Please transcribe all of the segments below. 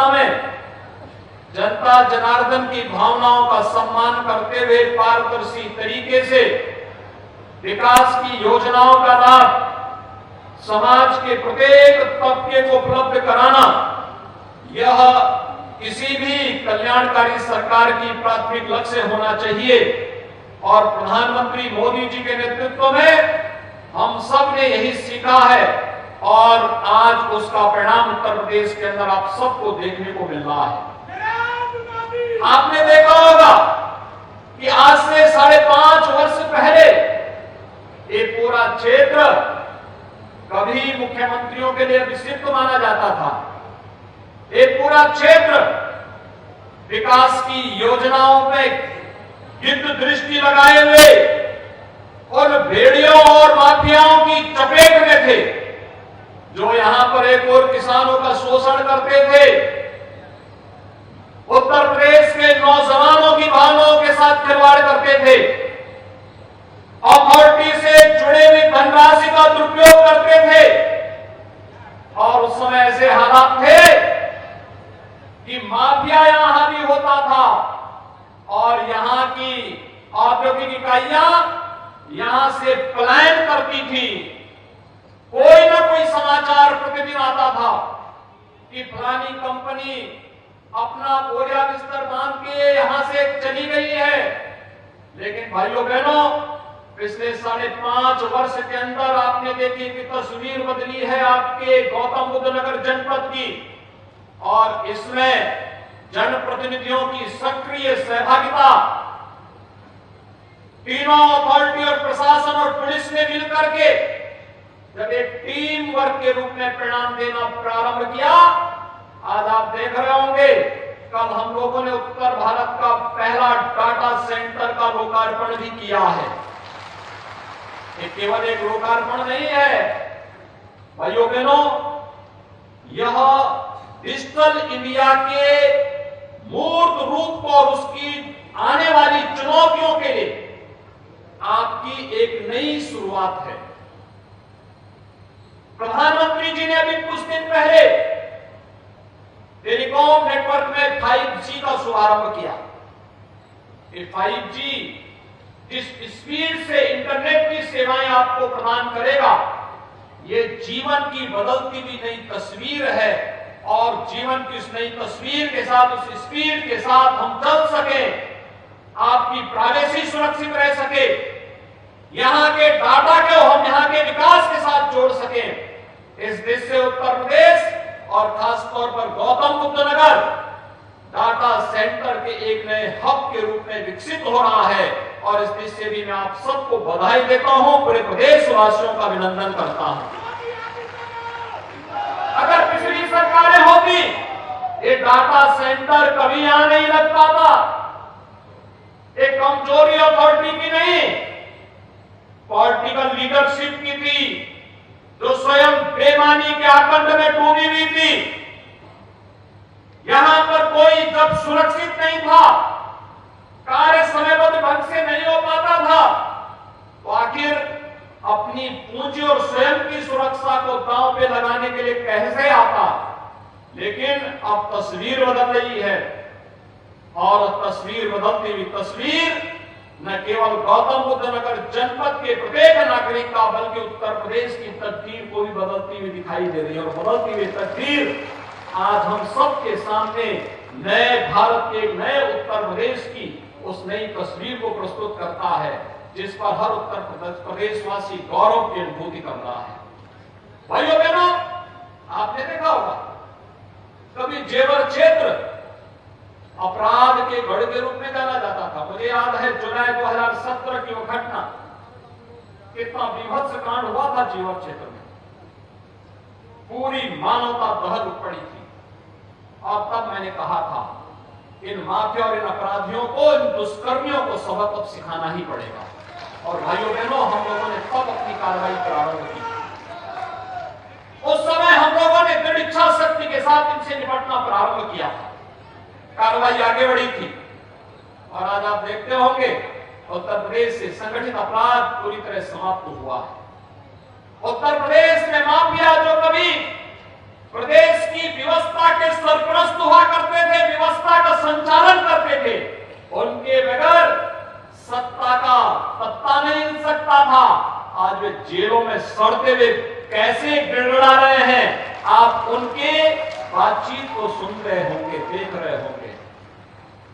व्यवस्था में जनता जनार्दन की भावनाओं का सम्मान करते हुए पारदर्शी तरीके से विकास की योजनाओं का लाभ समाज के प्रत्येक तबके को उपलब्ध कराना, यह किसी भी कल्याणकारी सरकार की प्राथमिक लक्ष्य होना चाहिए। और प्रधानमंत्री मोदी जी के नेतृत्व में हम सब ने यही सीखा है और आज उसका परिणाम उत्तर प्रदेश के अंदर आप सबको देखने को मिल रहा है। आपने देखा होगा कि आज से 5.5 वर्ष पहले ये पूरा क्षेत्र कभी मुख्यमंत्रियों के लिए विक्षिप्त माना जाता था। ये पूरा क्षेत्र विकास की योजनाओं में गिद्ध दृष्टि लगाए हुए उन भेड़ियों और माफियाओं की चपेट में थे जो यहां पर एक और किसानों का शोषण करते थे, उत्तर प्रदेश के नौजवानों की भावनाओं के साथ खिलवाड़ करते थे, अथॉरिटी से जुड़े हुई धनराशि का दुरुपयोग करते थे। और उस समय ऐसे हालात थे कि माफिया यहां हावी होता था और यहां की औद्योगिक इकाइयां यहां से पलायन करती थी। कोई ना कोई समाचार प्रतिदिन आता था कि फलानी कंपनी अपना बोरिया बिस्तर बांध के यहां से चली गई है। लेकिन भाइयों बहनों, पिछले 5.5 वर्ष के अंदर आपने देखी कि तस्वीर बदली है आपके गौतम बुद्ध नगर जनपद की, और इसमें जनप्रतिनिधियों की सक्रिय सहभागिता, तीनों अथॉरिटी और प्रशासन और पुलिस ने मिलकर के जब एक टीम वर्क के रूप में परिणाम देना प्रारंभ किया, आज आप देख रहे होंगे कल हम लोगों ने उत्तर भारत का पहला डाटा सेंटर का लोकार्पण भी किया है। ये केवल एक लोकार्पण नहीं है भाइयों बहनों, यह डिजिटल इंडिया के मूर्त रूप को और उसकी आने वाली चुनौतियों के लिए आपकी एक नई शुरुआत है। प्रधानमंत्री जी ने अभी कुछ दिन पहले टेलीकॉम नेटवर्क में 5G का शुभारंभ किया। ये 5G जिस स्पीड से इंटरनेट की सेवाएं आपको प्रदान करेगा, ये जीवन की बदलती हुई नई तस्वीर है। और जीवन की उस नई तस्वीर के साथ, उस स्पीड के साथ हम चल सके, आपकी प्राइवेसी सुरक्षित रह सके, यहां के डाटा को हम यहां के विकास के साथ जोड़ सके, इस देश से उत्तर प्रदेश और खासतौर पर गौतम बुद्ध नगर डाटा सेंटर के एक नए हब के रूप में विकसित हो रहा है। और इस देश से भी मैं आप सबको बधाई देता हूं, पूरे प्रदेशवासियों का अभिनंदन करता हूं। अगर पिछली सरकारें होती, ये डाटा सेंटर कभी यहां नहीं लग पाता। एक कमजोरी अथॉरिटी की नहीं, पॉलिटिकल लीडरशिप की थी, जो स्वयं बेईमानी के आकंड में डूबी हुई थी। यहां पर कोई जब सुरक्षित नहीं था, कार्य समयबद्ध ढंग से नहीं हो पाता था, तो आखिर अपनी पूंजी और स्वयं की सुरक्षा को दांव पे लगाने के लिए कैसे आता। लेकिन अब तस्वीर बदल रही है, और तस्वीर बदलती हुई तस्वीर न केवल गौतम बुद्ध नगर जनपद के प्रत्येक नागरिक का, बल्कि उत्तर प्रदेश की तकदीर को भी बदलती हुई दिखाई दे रही है। और बदलती हुई तकदीर आज हम सबके सामने नए भारत के नए उत्तर प्रदेश की उस नई तस्वीर को प्रस्तुत करता है, जिस पर हर उत्तर प्रदेशवासी गौरव की अनुभूति कर रहा है। भाइयों बहनों, आपने देखा होगा कभी जेवर क्षेत्र अपराध के गढ़ के रूप में जाना जाता था। मुझे याद है जुलाई 2017 की वो घटना, कितना विभत्स कांड हुआ था जेवर क्षेत्र में, पूरी मानवता दहल उठ पड़ी थी। और तब मैंने कहा था, इन माफिया और इन अपराधियों को, इन दुष्कर्मियों को सबक अब सिखाना ही पड़ेगा। और भाइयों बहनों, हम लोगों ने तब अपनी कार्रवाई प्रारंभ की। उस समय हम लोगों ने दृढ़ इच्छा शक्ति के साथ इनसे निपटना प्रारंभ किया था, कार्रवाई आगे बढ़ी थी। और आज आप देखते होंगे उत्तर प्रदेश से संगठित अपराध पूरी तरह समाप्त हुआ है। उत्तर प्रदेश में माफिया जो कभी प्रदेश की व्यवस्था के सरपरस्त हुआ सड़ते हुए कैसे गिड़गिड़ा रहे हैं, आप उनके बातचीत को सुन रहे होंगे, देख रहे होंगे।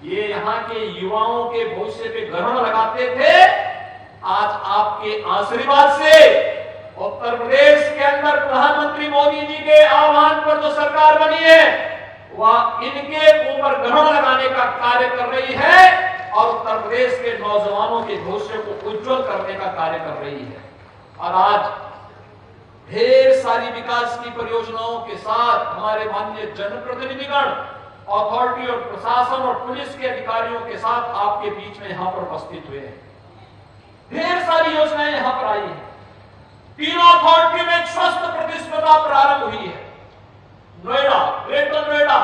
ये यहाँ के युवाओं के भविष्य पे ग्रहण लगाते थे। आज आपके आशीर्वाद से उत्तर प्रदेश के अंदर प्रधानमंत्री मोदी जी के आह्वान पर जो सरकार बनी है, वह इनके ऊपर ग्रहण लगाने का कार्य कर रही है और उत्तर प्रदेश के नौजवानों के भविष्य को उज्जवल करने का कार्य कर रही है। और आज ढेर सारी विकास की परियोजनाओं के साथ हमारे माननीय जनप्रतिनिधिगण, अथॉरिटी और प्रशासन और पुलिस के अधिकारियों के साथ आपके बीच में यहां पर उपस्थित हुए हैं। ढेर सारी योजनाएं यहां पर आई हैं। तीनों अथॉरिटी में एक स्वस्थ प्रतिस्पर्धा प्रारंभ हुई है। नोएडा, ग्रेटर नोएडा,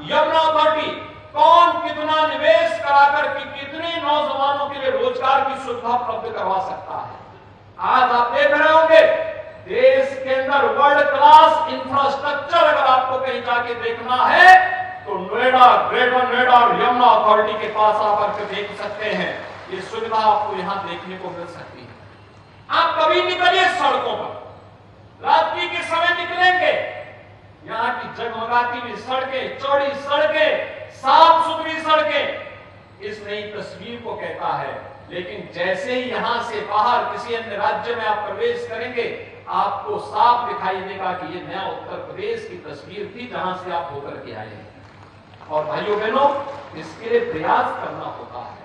यमुना अथॉरिटी, कौन कितना निवेश कराकर कि कितने नौजवानों के लिए रोजगार की सुविधा उपलब्ध करवा सकता है। आज आप देख रहे होंगे देश के अंदर वर्ल्ड क्लास इंफ्रास्ट्रक्चर अगर आपको कहीं जाके देखना है तो नोएडा, ग्रेटर नोएडा और यमुना अथॉरिटी के पास आप आकर देख सकते हैं। ये सुविधा आपको यहां देखने को मिल सकती है। आप कभी निकलिए सड़कों पर, रात्रि के समय निकलेंगे, यहाँ की जगमगाती हुई सड़कें, चौड़ी सड़कें, साफ सुथरी सड़कें इस नई तस्वीर को कहता है। लेकिन जैसे ही यहां से बाहर किसी अन्य राज्य में आप प्रवेश करेंगे, आपको साफ दिखाई देगा कि ये नया उत्तर प्रदेश की तस्वीर थी जहां से आप होकर के आए हैं। और भाइयों बहनों, इसके लिए प्रयास करना होता है,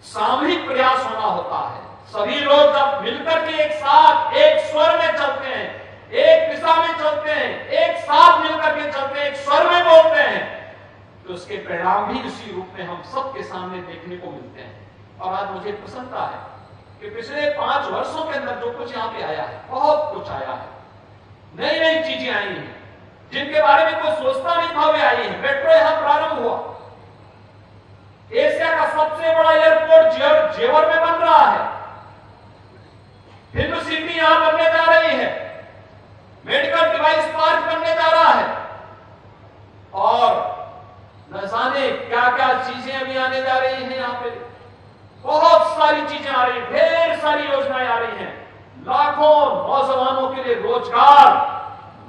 सामूहिक प्रयास होना होता है। सभी लोग जब मिलकर के एक साथ एक स्वर में चलते हैं, एक दिशा में चलते हैं, एक साथ मिलकर के चलते हैं, एक स्वर में बोलते हैं, तो उसके परिणाम भी इसी रूप में हम सबके सामने देखने को मिलते हैं। और आज मुझे प्रसन्नता है कि पिछले 5 वर्षों के अंदर जो कुछ यहाँ पे आया है, बहुत कुछ आया है। नई नई चीजें आई हैं जिनके बारे में कोई सोचता नहीं था, वे आई है। मेट्रो यहां प्रारंभ हुआ, एशिया का सबसे बड़ा एयरपोर्ट जेवर में बन रहा है, हिंदू सिटी यहां बनने जा रही है, मेडिकल डिवाइस पार्क बनने जा रहा है, और न जाने क्या क्या चीजें अभी आने जा रही हैं। यहाँ पे बहुत सारी चीजें आ रही हैं, ढेर सारी योजनाएं आ रही हैं। लाखों नौजवानों के लिए रोजगार,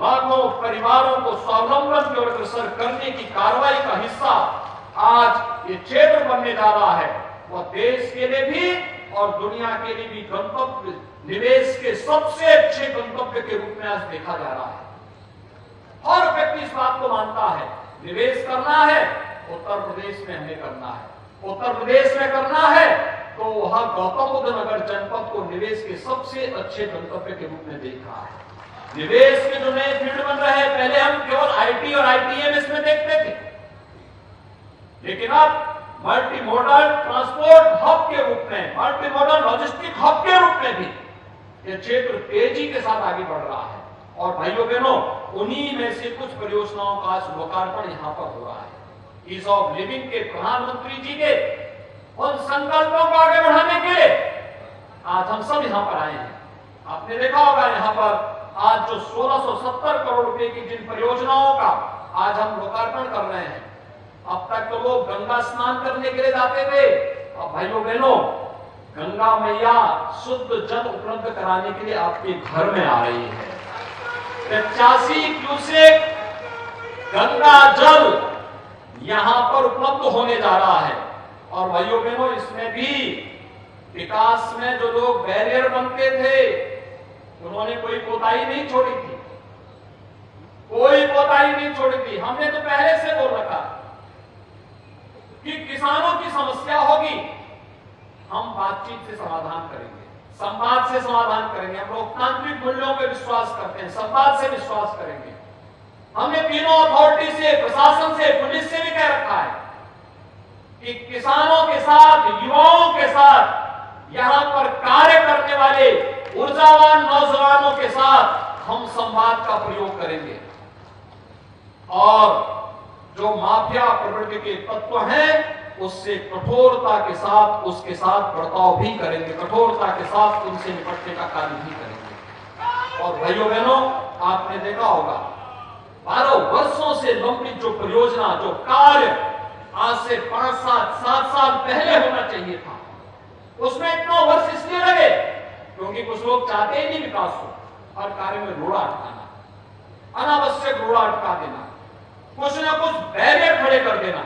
लाखों परिवारों को स्वावलंबन की ओर अग्रसर करने की कार्रवाई का हिस्सा आज ये क्षेत्र बनने जा रहा है। वह देश के लिए भी और दुनिया के लिए भी गंतव्य, निवेश के सबसे अच्छे गंतव्य के रूप में आज देखा जा रहा है। हर व्यक्ति इस बात को मानता है, निवेश करना है उत्तर प्रदेश में हमें करना है। उत्तर प्रदेश में करना है तो वहां गौतम बुद्ध नगर जनपद को निवेश के सबसे अच्छे गंतव्य के रूप में देख रहा है। निवेश के जो नए फील्ड बन रहे हैं, पहले हम केवल आईटी और आईटीएम इसमें देखते थे, लेकिन अब मल्टी मॉडल ट्रांसपोर्ट हब के रूप में, मल्टी मॉडल लॉजिस्टिक हब के रूप में भी यह क्षेत्र तेजी के साथ आगे बढ़ रहा है। और भाइयों बहनों, उन्हीं में से कुछ परियोजनाओं का आज लोकार्पण यहां पर हो रहा है। ईज ऑफ लिविंग के प्रधानमंत्री जी के उन संकल्पों को आगे बढ़ाने के लिए आज हम सब यहां पर आए हैं। आपने देखा होगा यहाँ पर आज जो 1670 करोड़ रुपए की जिन परियोजनाओं का आज हम लोकार्पण कर रहे हैं, अब तक तो लोग गंगा स्नान करने के लिए जाते थे, अब भाइयों बहनों गंगा मैया शुद्ध जल उपलब्ध कराने के लिए आपके घर में आ रही है। 85 क्यूसेक गंगा जल यहां पर उपलब्ध होने जा रहा है। और भाइयों बहनों, इसमें भी विकास में जो लोग बैरियर बनते थे, उन्होंने कोई कोताही नहीं छोड़ी थी, कोई कोताही नहीं छोड़ी थी। हमने तो पहले से बोल रखा कि किसानों की समस्या होगी, हम बातचीत से समाधान करेंगे, संवाद से समाधान करेंगे। हम लोकतांत्रिक मूल्यों पर विश्वास करते हैं, संवाद से विश्वास करेंगे। हमने तीनों अथॉरिटी से, प्रशासन से, पुलिस से भी कह रखा है कि किसानों के साथ, युवाओं के साथ, यहां पर कार्य करने वाले ऊर्जावान नौजवानों के साथ हम संवाद का प्रयोग करेंगे। और जो माफिया प्रवृत्ति के तत्व हैं, उससे कठोरता के साथ, उसके साथ बर्ताव भी करेंगे, कठोरता के साथ उनसे निपटने का कार्य भी करेंगे। और भाइयों बहनों, आपने देखा होगा 12 वर्षों से लंबित जो परियोजना, जो कार्य आज से 5-7 साल पहले होना चाहिए था, उसमें इतना वर्ष इसलिए लगे क्योंकि कुछ लोग चाहते ही नहीं विकास हो, हर कार्य में रोड़ा अटकाना, अनावश्यक रोड़ा अटका देना, कुछ ना कुछ बैरियर खड़े कर देना।